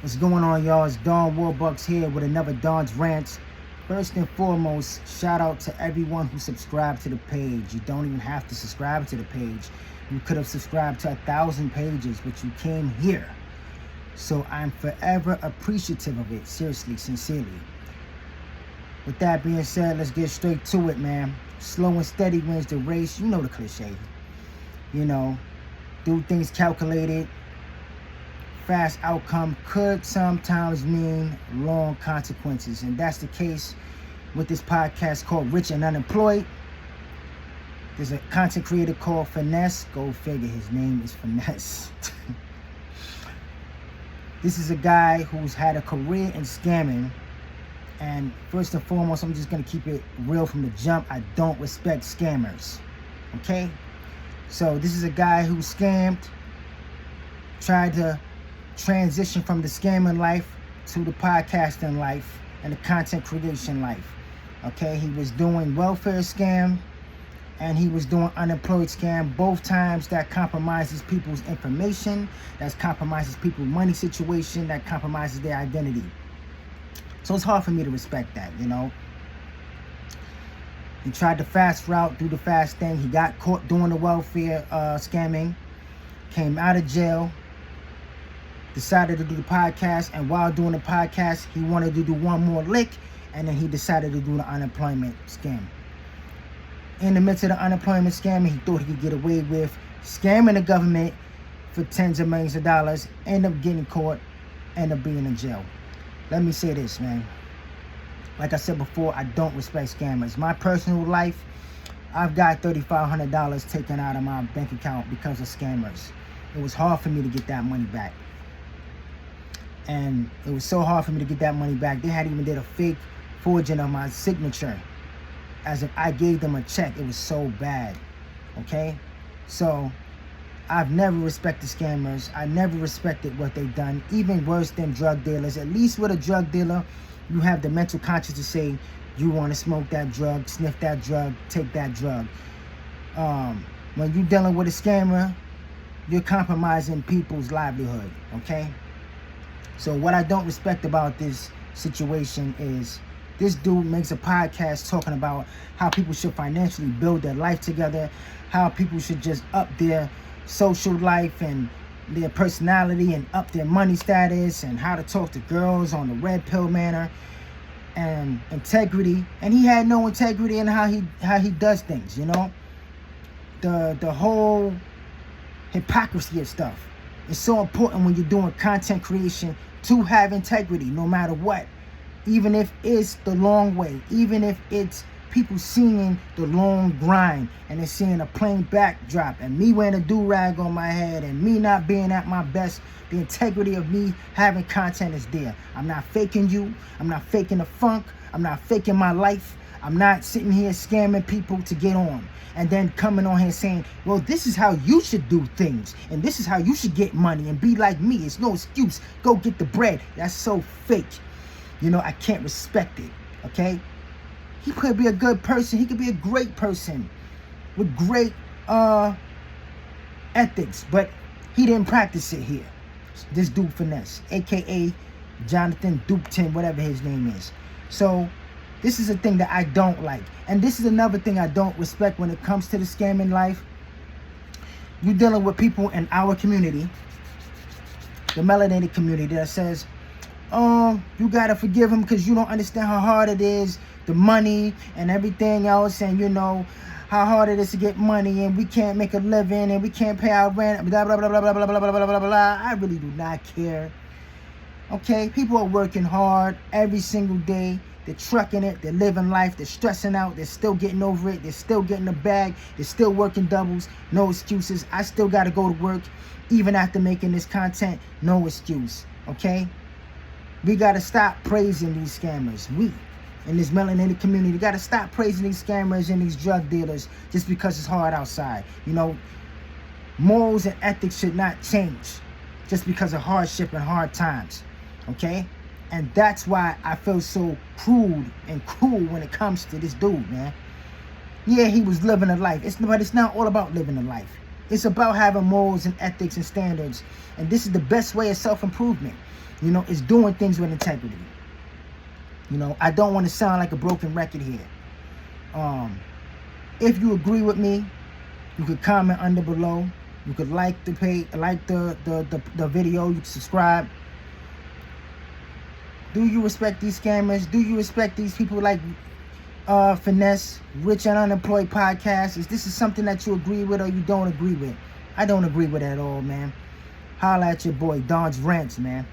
What's going on, y'all? It's Don Warbucks here with another Don's Rants. First and foremost, shout out to everyone who subscribed to the page. You don't even have to subscribe to the page. You could have subscribed to 1,000 pages, but you came here. So I'm forever appreciative of it, seriously, sincerely. With that being said, let's get straight to it, man. Slow and steady wins the race. You know the cliche. You know, do things calculated. Fast outcome could sometimes mean long consequences. And that's the case with this podcast called Rich and Unemployed. There's a content creator called Finesse. Go figure, his name is Finesse. This is a guy who's had a career in scamming. And first and foremost, I'm just going to keep it real from the jump. I don't respect scammers. Okay? So this is a guy who scammed, tried to transition from the scamming life to the podcasting life and the content creation life. Okay, he was doing welfare scam and he was doing unemployed scam. Both times that compromises people's information, that compromises people's money situation, that compromises their identity. So it's hard for me to respect that, you know. He tried the fast route, do the fast thing. He got caught doing the welfare scamming, came out of jail, decided to do the podcast, and while doing the podcast, he wanted to do one more lick, and then he decided to do the unemployment scam. In the midst of the unemployment scam, he thought he could get away with scamming the government for tens of millions of dollars, end up getting caught, end up being in jail. Let me say this, man. Like I said before, I don't respect scammers. My personal life, I've got $3,500 taken out of my bank account because of scammers. It was hard for me to get that money back. And it was so hard for me to get that money back. They had even did a fake forging of my signature as if I gave them a check. It was so bad. Okay? So I've never respected scammers. I never respected what they've done. Even worse than drug dealers. At least with a drug dealer, you have the mental conscience to say you want to smoke that drug, sniff that drug, take that drug. When you're dealing with a scammer, you're compromising people's livelihood. Okay? So what I don't respect about this situation is this dude makes a podcast talking about how people should financially build their life together, how people should just up their social life and their personality and up their money status, and how to talk to girls on the red pill manner and integrity. And he had no integrity in how he does things, you know. The whole hypocrisy of stuff. It's so important when you're doing content creation to have integrity no matter what. Even if it's the long way. Even if it's people seeing the long grind and they're seeing a plain backdrop and me wearing a do-rag on my head and me not being at my best. The integrity of me having content is there. I'm not faking you. I'm not faking the funk. I'm not faking my life. I'm not sitting here scamming people to get on. And then coming on here saying, well, this is how you should do things. And this is how you should get money and be like me. It's no excuse. Go get the bread. That's so fake. You know, I can't respect it. Okay? He could be a good person. He could be a great person with great ethics. But he didn't practice it here. This dude Finesse, a.k.a. Jonathan Dupiton, whatever his name is. So this is a thing that I don't like. And this is another thing I don't respect when it comes to the scamming life. You're dealing with people in our community, the melanated community, that says, oh, you gotta forgive him because you don't understand how hard it is, the money and everything else, and you know how hard it is to get money, and we can't make a living, and we can't pay our rent, blah, blah, blah, blah, blah, blah, blah, blah, blah, blah. I really do not care. Okay, people are working hard every single day. They're trucking it. They're living life. They're stressing out. They're still getting over it. They're still getting the bag. They're still working doubles. No excuses. I still got to go to work. Even after making this content, no excuse. Okay? We got to stop praising these scammers. We, in this melanated community, got to stop praising these scammers and these drug dealers just because it's hard outside. You know, morals and ethics should not change just because of hardship and hard times. Okay? And that's why I feel so crude and cruel when it comes to this dude, man. Yeah, he was living a life. But it's not all about living a life. It's about having morals and ethics and standards. And this is the best way of self-improvement. You know, it's doing things with integrity. You know, I don't want to sound like a broken record here. If you agree with me, you could comment under below. You could like the page, like the video. You can subscribe. Do you respect these scammers? Do you respect these people like Finesse, Rich and Unemployed Podcast? Is this something that you agree with or you don't agree with? I don't agree with it at all, man. Holla at your boy, Don's Rants, man.